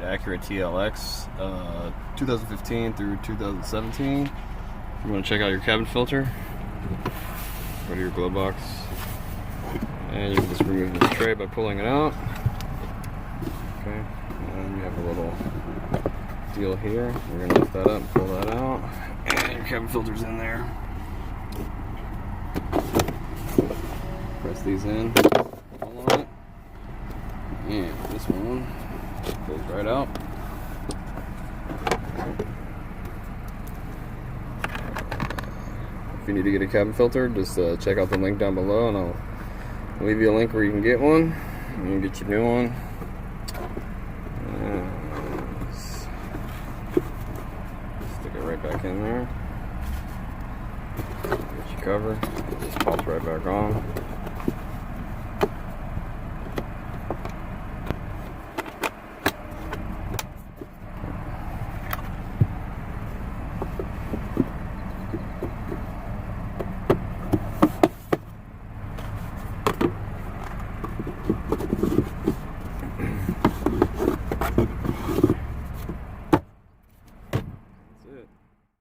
Acura TLX 2015 through 2017. You want to check out your cabin filter, go to your glove box, and you can just remove this tray by pulling it out. Okay, and you have a little deal here. We're going to lift that up, pull that out, and your cabin filter's in there. Press these in, pull on it, and this one goes right out. If you need to get a cabin filter, just check out the link down below, and I'll leave you a link where you can get one. You can get your new one. Stick it right back in there. Get your cover. It just pops right back on.